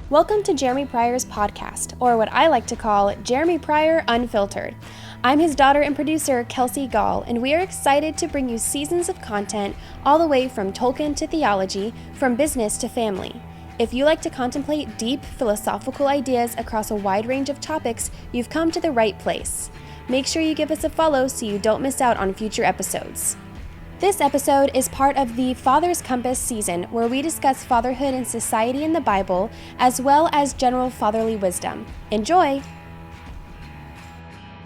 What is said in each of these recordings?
Welcome to Jeremy Pryor's podcast, or what I like to call Jeremy Pryor Unfiltered. I'm his daughter and producer, Kelsey Gall, and we are excited to bring you seasons of content all the way from Tolkien to theology, from business to family. If you like to contemplate deep philosophical ideas across a wide range of topics, you've come to the right place. Make sure you give us a follow so you don't miss out on future episodes. This episode is part of the Father's Compass season, where we discuss fatherhood and society in the Bible, as well as general fatherly wisdom. Enjoy!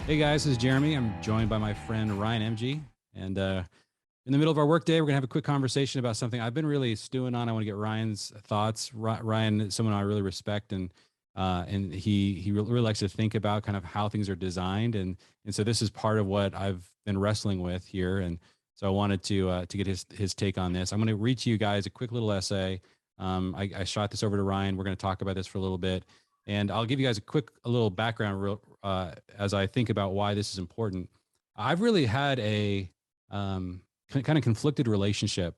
Hey guys, this is Jeremy. I'm joined by my friend Ryan Emge. And in the middle of our workday, we're going to have a quick conversation about something I've been really stewing on. I want to get Ryan's thoughts. Ryan is someone I really respect, and he really likes to think about kind of how things are designed. And so this is part of what I've been wrestling with here. And so I wanted to get his take on this. I'm going to read to you guys a quick little essay. I shot this over to Ryan. We're going to talk about this for a little bit, and I'll give you guys a little background as I think about why this is important. I've really had a kind of conflicted relationship.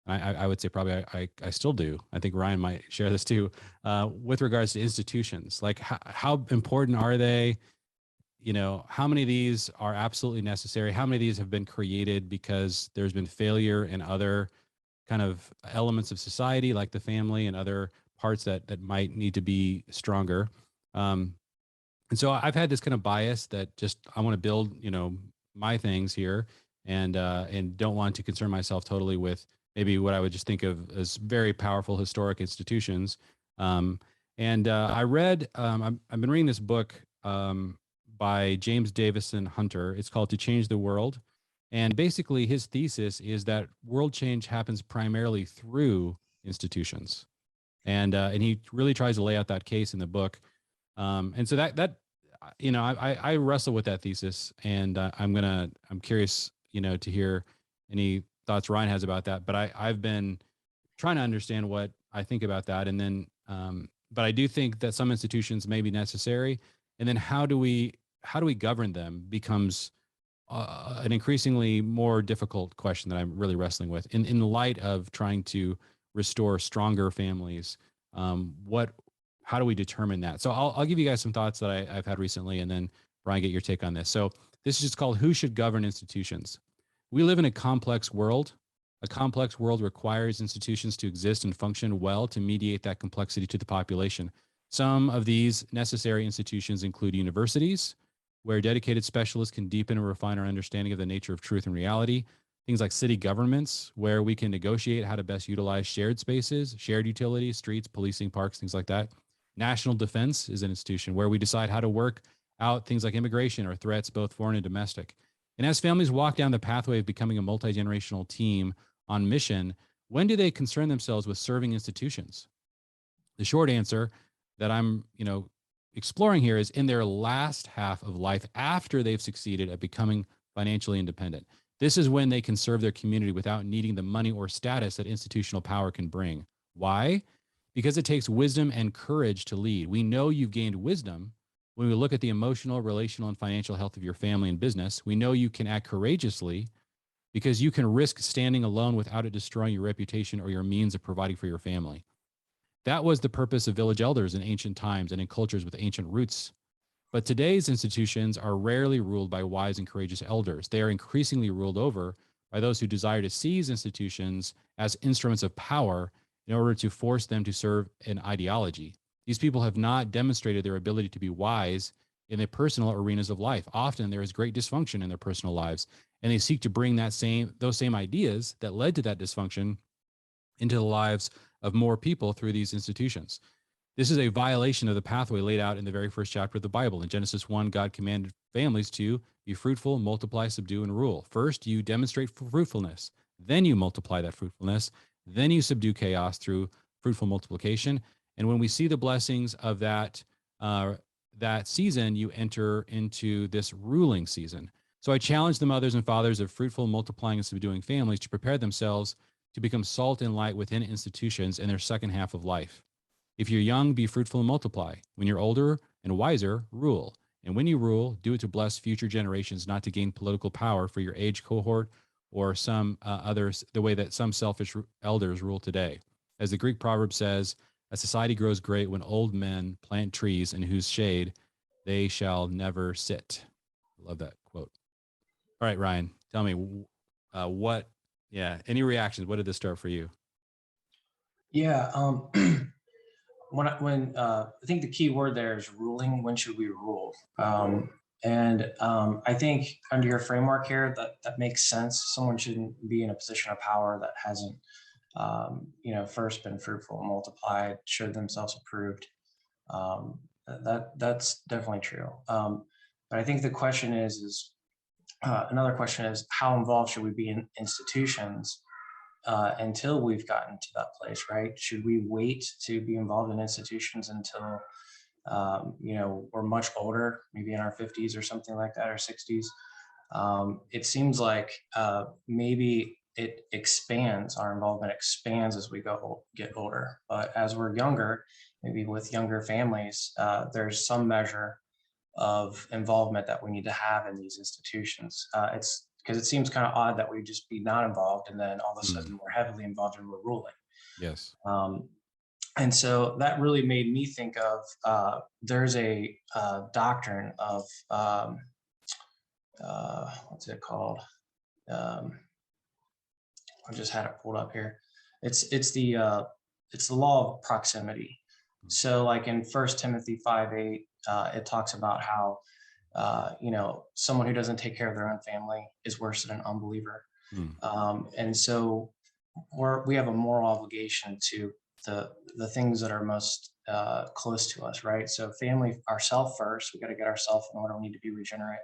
I would say probably I still do. I think Ryan might share this too, with regards to institutions. Like how important are they? You know, how many of these are absolutely necessary? How many of these have been created because there's been failure in other kind of elements of society, like the family and other parts that might need to be stronger? And so I've had this kind of bias that just I want to build, my things here, and don't want to concern myself totally with maybe what I would just think of as very powerful historic institutions. I read, I've been reading this book by James Davison Hunter. It's called To Change the World. And basically his thesis is that world change happens primarily through institutions. And he really tries to lay out that case in the book. And so I wrestle with that thesis, and I'm curious, to hear any thoughts Ryan has about that. But I've been trying to understand what I think about that. And then, but I do think that some institutions may be necessary. And then how do we govern them becomes an increasingly more difficult question that I'm really wrestling with in the light of trying to restore stronger families. How do we determine that? So I'll give you guys some thoughts that I've had recently, and then Brian, get your take on this. So this is just called Who Should Govern Institutions? We live in a complex world. A complex world requires institutions to exist and function well to mediate that complexity to the population. Some of these necessary institutions include universities, where dedicated specialists can deepen and refine our understanding of the nature of truth and reality. Things like city governments, where we can negotiate how to best utilize shared spaces, shared utilities, streets, policing, parks, things like that. National defense is an institution where we decide how to work out things like immigration or threats, both foreign and domestic. And as families walk down the pathway of becoming a multi-generational team on mission, when do they concern themselves with serving institutions? The short answer that I'm, exploring here is in their last half of life, after they've succeeded at becoming financially independent. This is when they can serve their community without needing the money or status that institutional power can bring. Why? Because it takes wisdom and courage to lead. We know you've gained wisdom when we look at the emotional, relational, and financial health of your family and business. We know you can act courageously because you can risk standing alone without it destroying your reputation or your means of providing for your family. That was the purpose of village elders in ancient times and in cultures with ancient roots. But today's institutions are rarely ruled by wise and courageous elders. They are increasingly ruled over by those who desire to seize institutions as instruments of power in order to force them to serve an ideology. These people have not demonstrated their ability to be wise in their personal arenas of life. Often there is great dysfunction in their personal lives, and they seek to bring those same ideas that led to that dysfunction into the lives of more people through these institutions. This is a violation of the pathway laid out in the very first chapter of the Bible. In Genesis 1, God commanded families to be fruitful, multiply, subdue, and rule. First, you demonstrate fruitfulness. Then you multiply that fruitfulness. Then you subdue chaos through fruitful multiplication. And when we see the blessings of that season, you enter into this ruling season. So I challenge the mothers and fathers of fruitful, multiplying, and subduing families to prepare themselves to become salt and light within institutions in their second half of life. If you're young, be fruitful and multiply. When you're older and wiser, rule. And when you rule, do it to bless future generations, not to gain political power for your age cohort or some others, the way that some selfish elders rule today. As the Greek proverb says, A society grows great when old men plant trees in whose shade they shall never sit. I love that quote. All right, Ryan, tell me what, any reactions? What did this start for you? Yeah. I think the key word there is ruling. When should we rule? I think under your framework here, that makes sense. Someone shouldn't be in a position of power that hasn't, first been fruitful, multiplied, showed themselves approved. That's definitely true. But I think the question is another question is, how involved should we be in institutions until we've gotten to that place, right? Should we wait to be involved in institutions until, we're much older, maybe in our 50s or something like that, or 60s? It seems like maybe it expands, our involvement expands as we get older. But as we're younger, maybe with younger families, there's some measure of involvement that we need to have in these institutions. It's because it seems kind of odd that we just be not involved and then all of a sudden we're heavily involved and we're ruling. Yes. And so that really made me think of there's a doctrine of what's it called? I just had it pulled up here. It's the law of proximity. So like in 1 Timothy 5:8, it talks about how someone who doesn't take care of their own family is worse than an unbeliever. And so we have a moral obligation to the things that are most close to us, right? So family, ourself first. We got to get ourselves in order. We need to be regenerate.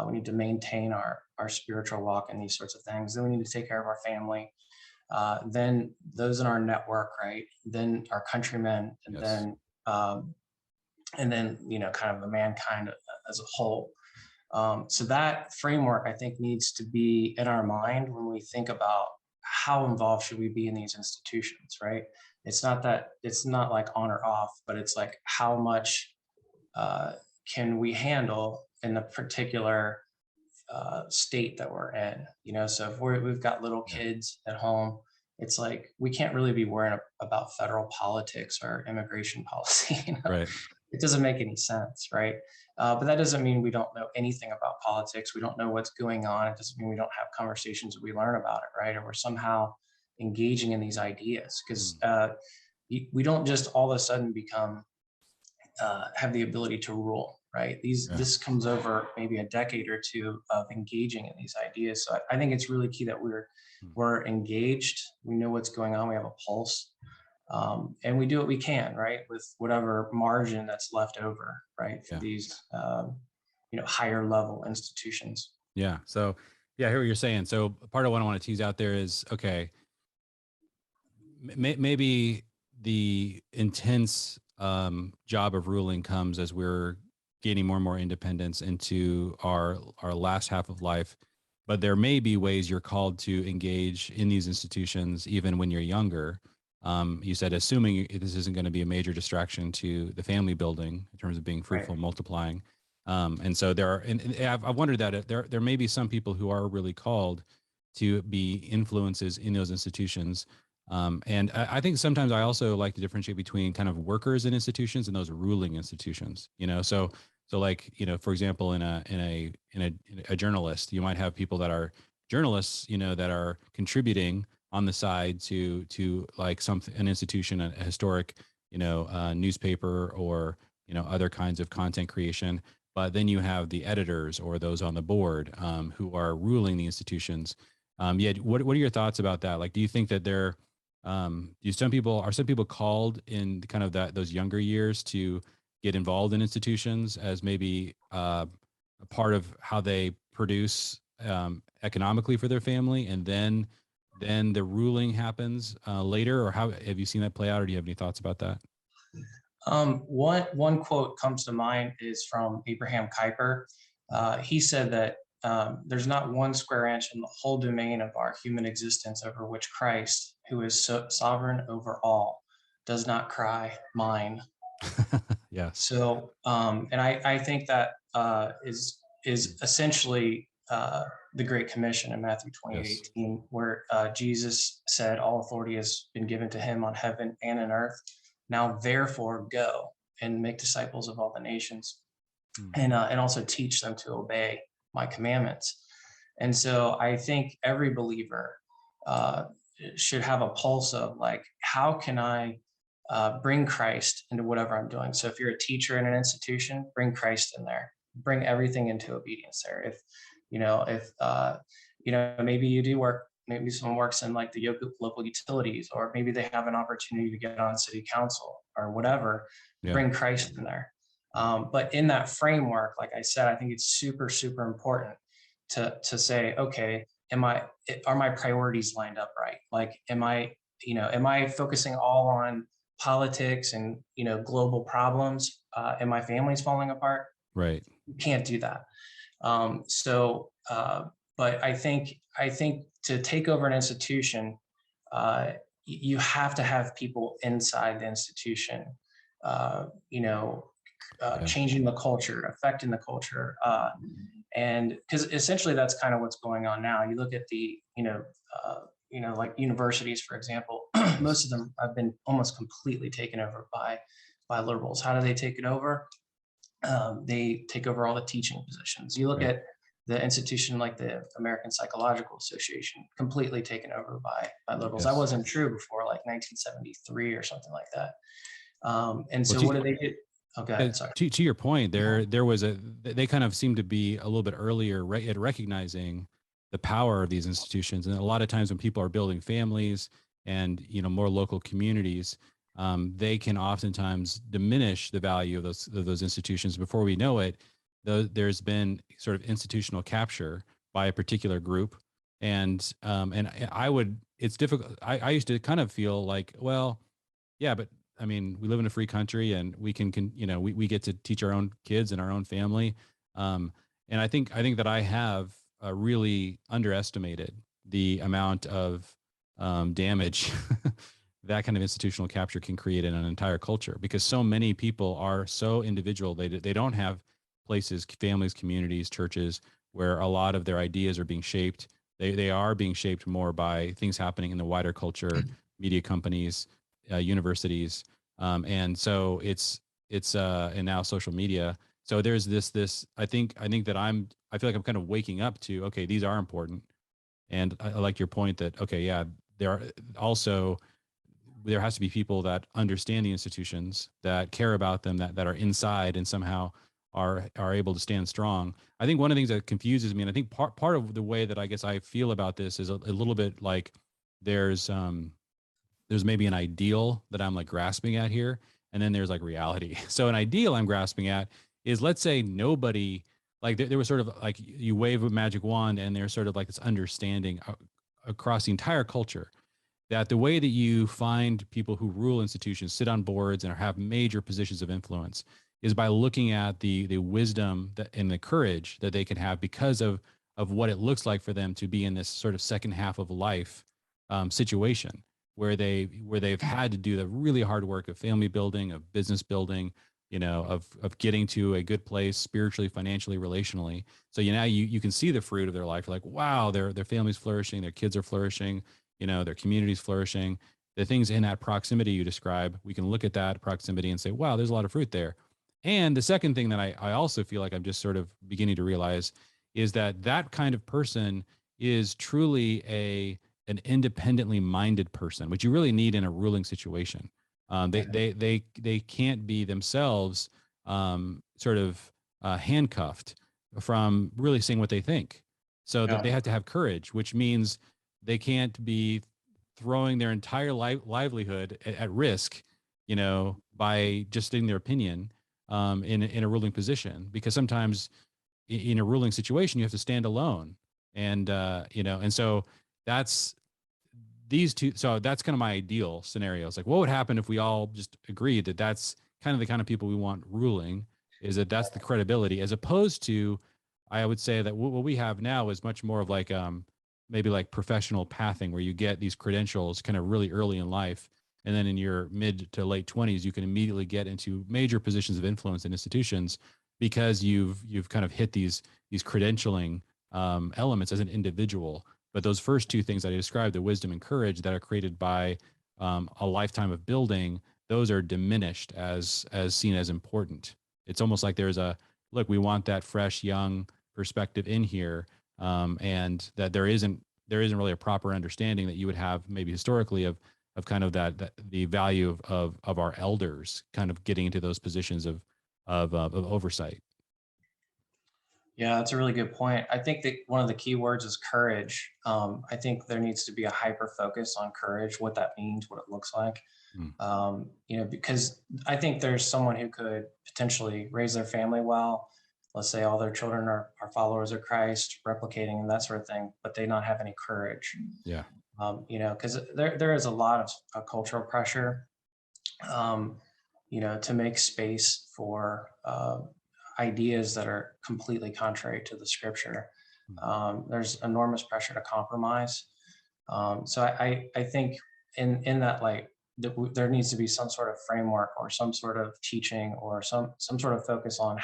We need to maintain our spiritual walk and these sorts of things. Then we need to take care of our family. Then those in our network, right? Then our countrymen, and then kind of the mankind as a whole. So that framework, I think, needs to be in our mind when we think about how involved should we be in these institutions, right? It's not like on or off, but it's like how much can we handle in the particular state that we're in, so if we've got little kids at home, it's like we can't really be worrying about federal politics or immigration policy. Right. It doesn't make any sense, right? But that doesn't mean we don't know anything about politics. We don't know what's going on. It doesn't mean we don't have conversations, we learn about it, right? Or we're somehow engaging in these ideas, because we don't just all of a sudden become have the ability to rule, right? This comes over maybe a decade or two of engaging in these ideas. So I think it's really key that we're engaged. We know what's going on. We have a pulse, and we do what we can, right, with whatever margin that's left over, right, for these higher level institutions. Yeah. So I hear what you're saying. So part of what I want to tease out there is, okay, maybe the intense job of ruling comes as we're gaining more and more independence into our last half of life. But there may be ways you're called to engage in these institutions even when you're younger. You said, assuming this isn't going to be a major distraction to the family building in terms of being fruitful, multiplying. And so I've wondered that there may be some people who are really called to be influences in those institutions. And I think sometimes I also like to differentiate between kind of workers in institutions and those ruling institutions, so like, for example, in a journalist, you might have people that are journalists, that are contributing on the side to like an institution, a historic, newspaper, or, other kinds of content creation. But then you have the editors or those on the board who are ruling the institutions. What are your thoughts about that? Like, do you think that are some people called in kind of those younger years to get involved in institutions as maybe a part of how they produce economically for their family, and then the ruling happens later? Or how have you seen that play out, or do you have any thoughts about that? One quote comes to mind is from Abraham Kuyper. He said that there's not one square inch in the whole domain of our human existence over which Christ, who is sovereign over all, does not cry, mine. Yeah. So, and I think that is essentially the Great Commission in Matthew 28:18, where Jesus said, all authority has been given to him on heaven and on earth. Now, therefore, go and make disciples of all the nations, and also teach them to obey my commandments. And so I think every believer should have a pulse of like, how can I bring Christ into whatever I'm doing? So if you're a teacher in an institution, bring Christ in there, bring everything into obedience there. If maybe you do work, maybe someone works in like the local utilities, or maybe they have an opportunity to get on city council or whatever, bring Christ in there. But in that framework, like I said, I think it's super, super important to say, okay, are my priorities lined up right? Like, am I focusing all on politics and, global problems, and my family's falling apart? Right. You can't do that. But I think to take over an institution, you have to have people inside the institution, changing the culture, affecting the culture. And because essentially that's kind of what's going on now. You look at the, like universities, for example, most of them have been almost completely taken over by liberals. How do they take it over? They take over all the teaching positions. You look at the institution like the American Psychological Association, completely taken over by liberals. That wasn't true before like 1973 or something like that. And so what do they do? Okay, sorry. To your point, they kind of seem to be a little bit earlier at recognizing the power of these institutions. And a lot of times when people are building families and, more local communities, they can oftentimes diminish the value of those institutions. Before we know it, there's been sort of institutional capture by a particular group. And it's difficult. I used to kind of feel like, well, yeah, but I mean, we live in a free country and we we get to teach our own kids and our own family. And I think that I have really underestimated the amount of damage that kind of institutional capture can create in an entire culture, because so many people are so individual. They don't have places, families, communities, churches where a lot of their ideas are being shaped. They are being shaped more by things happening in the wider culture, media companies, universities, and so it's and now social media. So there's this. I think that I feel like I'm kind of waking up to, okay, these are important, and I like your point that, okay, yeah, there has to be people that understand the institutions, that care about them, that are inside and somehow are able to stand strong. I think one of the things that confuses me, and I think part of the way that I guess I feel about this is a little bit like there's maybe an ideal that I'm like grasping at here, and then there's like reality. So an ideal I'm grasping at is, let's say nobody, like there was sort of like you wave a magic wand and there's sort of like this understanding across the entire culture that the way that you find people who rule institutions, sit on boards and have major positions of influence, is by looking at the wisdom and the courage that they can have because of what it looks like for them to be in this sort of second half of life situation where they've had to do the really hard work of family building, of business building, of getting to a good place spiritually, financially, relationally. So now you can see the fruit of their life. You're like, wow, their family's flourishing, their kids are flourishing, their community's flourishing. The things in that proximity you describe, we can look at that proximity and say, wow, there's a lot of fruit there. And the second thing that I also feel like I'm just sort of beginning to realize is that kind of person is truly an independently minded person, which you really need in a ruling situation. They can't be themselves sort of handcuffed from really saying what they think. So that they have to have courage, which means they can't be throwing their entire livelihood at risk, by just stating their opinion in a ruling position, because sometimes in a ruling situation you have to stand alone, and and so that's these two. So that's kind of my ideal scenario. It's like, what would happen if we all just agreed that that's kind of people we want ruling, is that's the credibility, as opposed to, I would say that what we have now is much more of like maybe like professional pathing, where you get these credentials kind of really early in life, and then in your mid to late 20s you can immediately get into major positions of influence in institutions because you've kind of hit these credentialing elements as an individual. But those first two things that I described, the wisdom and courage that are created by a lifetime of building, those are diminished as seen as important. It's almost like there's a look, we want that fresh, young perspective in here, and that there isn't really a proper understanding that you would have maybe historically of kind of that the value of our elders kind of getting into those positions of oversight. Yeah, that's a really good point. I think that one of the key words is courage. I think there needs to be a hyper focus on courage, what that means, what it looks like. Mm. Because I think there's someone who could potentially raise their family well. Let's say all their children are followers of Christ, replicating and that sort of thing, but they not have any courage. Yeah. Because there is a lot of cultural pressure, to make space for ideas that are completely contrary to the scripture. There's enormous pressure to compromise. So I think in that light, there needs to be some sort of framework or some sort of teaching or some sort of focus on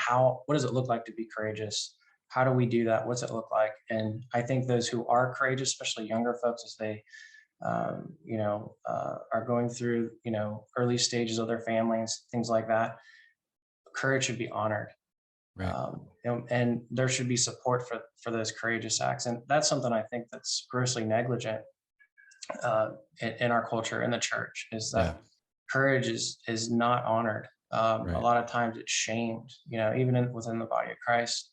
what does it look like to be courageous? How do we do that? What's it look like? And I think those who are courageous, especially younger folks, as they are going through, early stages of their families, things like that, courage should be honored. Right. And there should be support for those courageous acts. And that's something I think that's grossly negligent in our culture, in the church, is that courage is not honored. Right. A lot of times it's shamed, even within the body of Christ.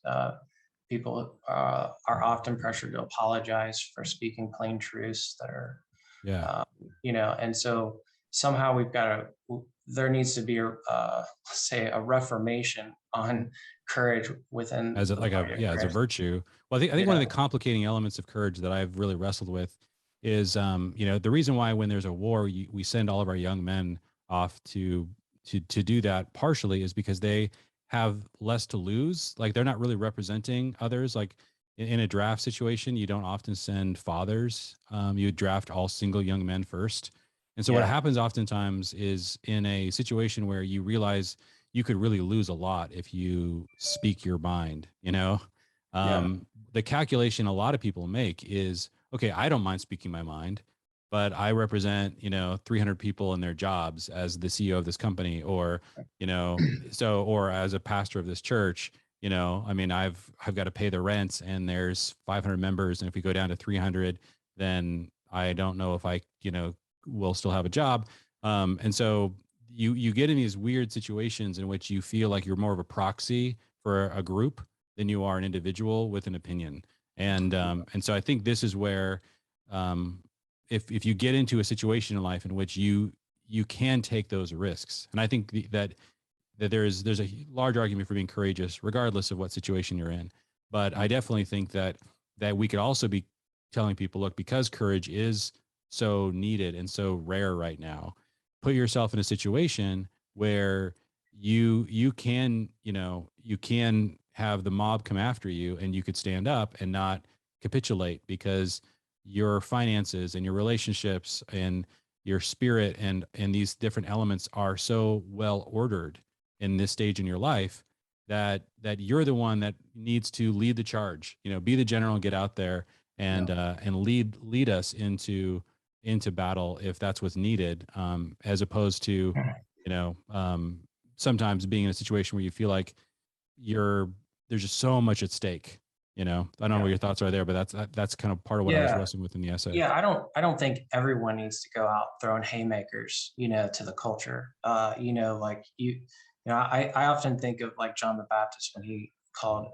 People are often pressured to apologize for speaking plain truths that are, and so somehow there needs to be a reformation on courage within as a virtue. Well, I think one of the complicating elements of courage that I've really wrestled with is, the reason why when there's a war, we send all of our young men off to do that partially is because they have less to lose. Like they're not really representing others. Like in a draft situation, you don't often send fathers. You draft all single young men first. And so what happens oftentimes is in a situation where you realize you could really lose a lot if you speak your mind, the calculation a lot of people make is, okay, I don't mind speaking my mind, but I represent, 300 people in their jobs as the CEO of this company, or, or as a pastor of this church, I've got to pay the rents and there's 500 members. And if we go down to 300, then I don't know if I, will still have a job. And so you get in these weird situations in which you feel like you're more of a proxy for a group than you are an individual with an opinion. And so I think this is where, if you get into a situation in life in which you can take those risks, and I think that there's a large argument for being courageous regardless of what situation you're in. But I definitely think that we could also be telling people, look, because courage is so needed and so rare right now, put yourself in a situation where you can have the mob come after you and you could stand up and not capitulate, because your finances and your relationships and your spirit and these different elements are so well ordered in this stage in your life that you're the one that needs to lead the charge, be the general and get out there and lead us into battle if that's what's needed, as opposed to, sometimes being in a situation where you feel like there's just so much at stake. I don't know what your thoughts are there, but that's kind of part of what I was wrestling with in the essay. Yeah, I don't think everyone needs to go out throwing haymakers, to the culture. I often think of like John the Baptist when he called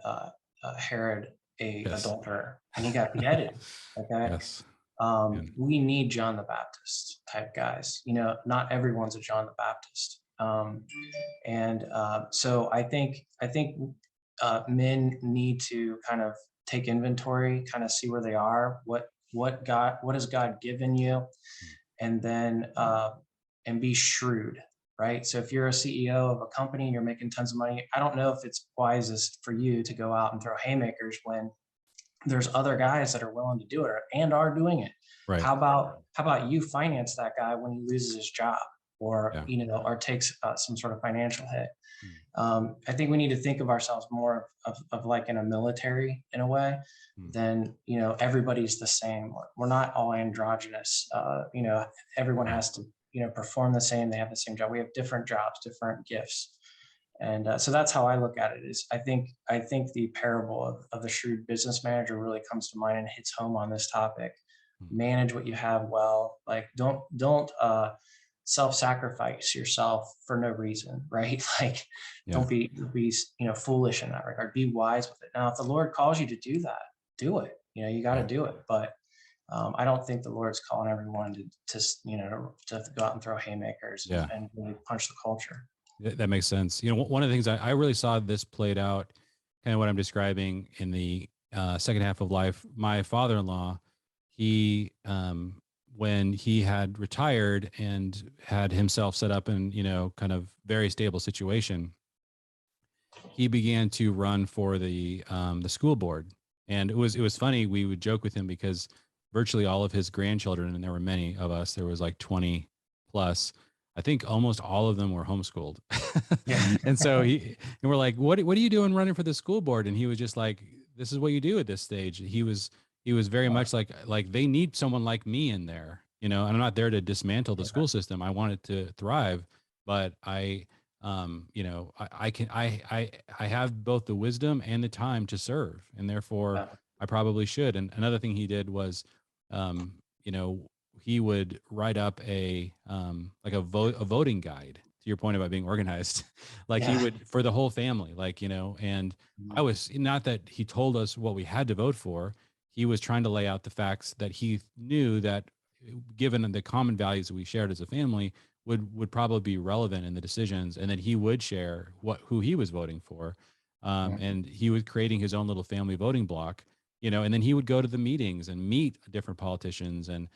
Herod a adulterer and he got beheaded. Okay. Yes. We need John the Baptist type guys. Not everyone's a John the Baptist. So I think men need to kind of take inventory, kind of see where they are, what has God given you, and then and be shrewd, right? So if you're a CEO of a company and you're making tons of money, I don't know if it's wisest for you to go out and throw haymakers when there's other guys that are willing to do it and are doing it. Right. How about you finance that guy when he loses his job or takes some sort of financial hit? I think we need to think of ourselves more of like in a military in a way than, everybody's the same. We're not all androgynous. Everyone has to perform the same. They have the same job. We have different jobs, different gifts. And so that's how I look at it. Is I think the parable of the shrewd business manager really comes to mind and hits home on this topic. Manage what you have well. Like don't self-sacrifice yourself for no reason, right? Like don't be foolish in that regard. Be wise with it. Now, if the Lord calls you to do that, do it. You got to do it. But I don't think the Lord's calling everyone to go out and throw haymakers and really punch the culture. That makes sense. One of the things I really saw this played out, kind of what I'm describing in the second half of life. My father-in-law, he, when he had retired and had himself set up in, kind of very stable situation, he began to run for the school board. And it was funny. We would joke with him because virtually all of his grandchildren, and there were many of us, there was like 20 plus, I think almost all of them were homeschooled. And so and we're like, what are you doing running for the school board? And he was just like, this is what you do at this stage. He was very much like they need someone like me in there, and I'm not there to dismantle the school system. I want it to thrive, but I have both the wisdom and the time to serve, and therefore I probably should. And another thing he did was, he would write up a voting guide, to your point about being organized. He would, for the whole family, and I was, not that he told us what we had to vote for. He was trying to lay out the facts that he knew that, given the common values that we shared as a family, would probably be relevant in the decisions, and that he would share who he was voting for. And he was creating his own little family voting block, and then he would go to the meetings and meet different politicians and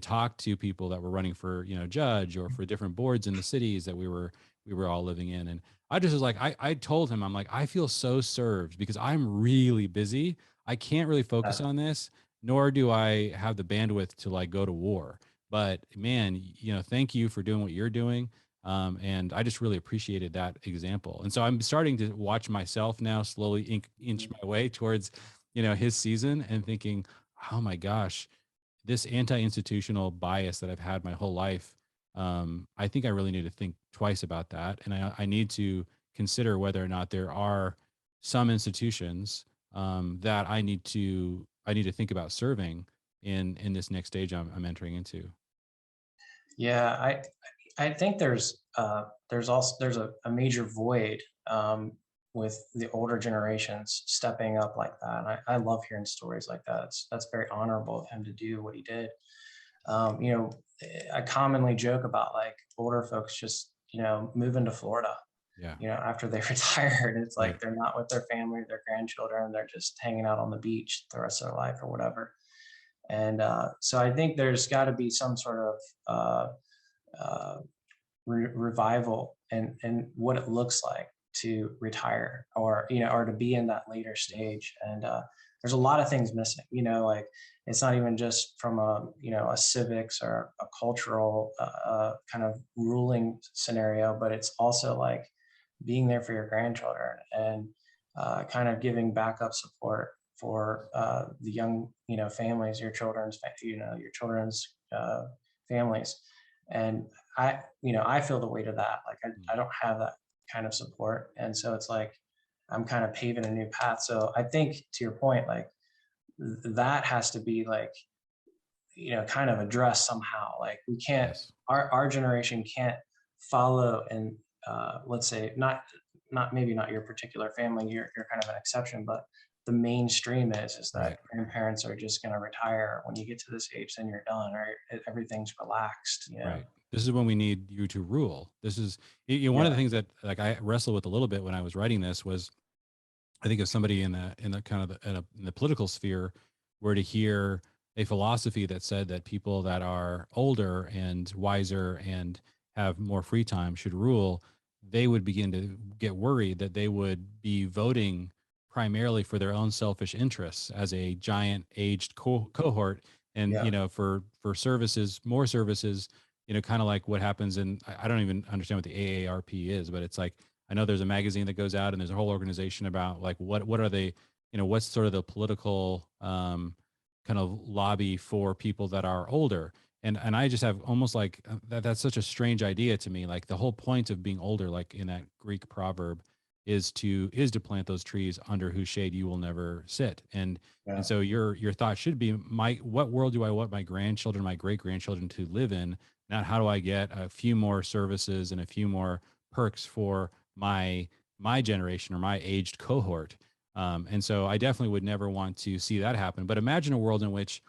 talk to people that were running for, judge or for different boards in the cities that we were all living in. And I just was like, I told him, I'm like, I feel so served because I'm really busy. I can't really focus on this, nor do I have the bandwidth to go to war. But man, thank you for doing what you're doing. And I just really appreciated that example. And so I'm starting to watch myself now slowly inch my way towards, his season, and thinking, oh my gosh, this anti-institutional bias that I've had my whole life. I think I really need to think twice about that. And I need to consider whether or not there are some institutions that I need to think about serving in this next stage I'm entering into. Yeah, I think there's also a major void with the older generations stepping up like that. I love hearing stories like that. That's very honorable of him to do what he did. I commonly joke about older folks just moving to Florida. After they retire, and it's they're not with their family, their grandchildren, they're just hanging out on the beach the rest of their life or whatever. And so I think there's got to be some sort of revival and what it looks like to retire or to be in that later stage. And there's a lot of things missing. It's not even just from a civics or a cultural kind of ruling scenario, but it's also being there for your grandchildren and kind of giving backup support for the young families, your children's families. And I feel the weight of that. I don't have that kind of support, and so it's I'm kind of paving a new path. So I think, to your point, that has to be kind of addressed somehow. We can't, our generation can't follow, and let's say not maybe not your particular family, you're kind of an exception, but the mainstream is that grandparents are just going to retire when you get to this age, then you're done, or everything's relaxed. Right. This is when we need you to rule. This is one of the things that I wrestled with a little bit when I was writing this was, I think if somebody in the kind of in the political sphere were to hear a philosophy that said that people that are older and wiser and have more free time should rule, they would begin to get worried that they would be voting primarily for their own selfish interests as a giant aged cohort. And, for services, more services, kind of like what happens in, I don't even understand what the AARP is, but it's I know there's a magazine that goes out and there's a whole organization about what are they, what's sort of the political kind of lobby for people that are older. And I just have almost like that's such a strange idea to me. Like the whole point of being older, like in that Greek proverb, is to plant those trees under whose shade you will never sit. And Yeah. so your thought should be, what world do I want my grandchildren, my great grandchildren to live in? Not how do I get a few more services and a few more perks for my generation or my aged cohort. And so I definitely would never want to see that happen. But imagine a world in which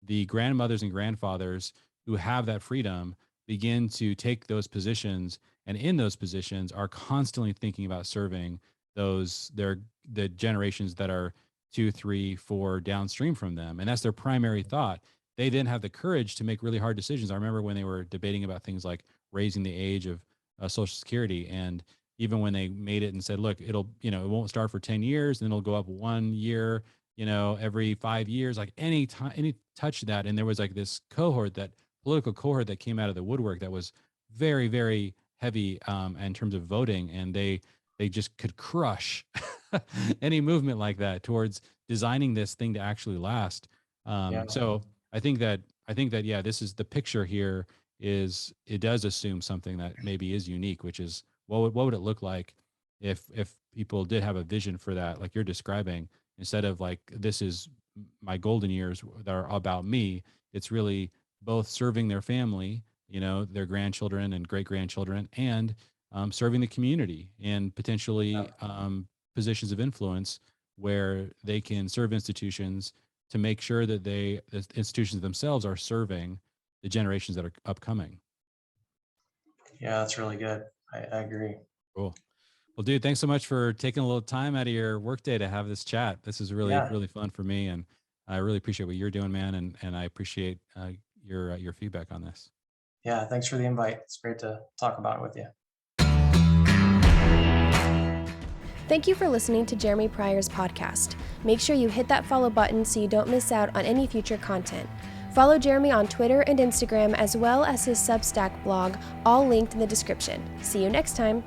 the grandmothers and grandfathers who have that freedom begin to take those positions, and in those positions are constantly thinking about serving the generations that are 2, 3, 4 downstream from them, and that's their primary thought. They then have the courage to make really hard decisions. I remember when they were debating about things like raising the age of Social Security, and even when they made it and said, look, it won't start for 10 years, and then it'll go up 1 year, every 5 years, like any touch that. And there was like this political cohort that came out of the woodwork that was very, very heavy in terms of voting. And they just could crush any movement like that towards designing this thing to actually last. Yeah. So I think that, yeah, this is the picture here, is it does assume something that maybe is unique, which is what would it look like if people did have a vision for that, like you're describing, instead of like, this is my golden years that are about me. It's really both serving their family, their grandchildren and great grandchildren, and serving the community, and potentially positions of influence where they can serve institutions to make sure that the institutions themselves are serving the generations that are upcoming. Yeah, that's really good. I agree. Cool. Well, dude, thanks so much for taking a little time out of your workday to have this chat. This is really, Yeah. really fun for me, and I really appreciate what you're doing, man. And I appreciate your feedback on this. Yeah. Thanks for the invite. It's great to talk about it with you. Thank you for listening to Jeremy Pryor's podcast. Make sure you hit that follow button so you don't miss out on any future content. Follow Jeremy on Twitter and Instagram, as well as his Substack blog, all linked in the description. See you next time.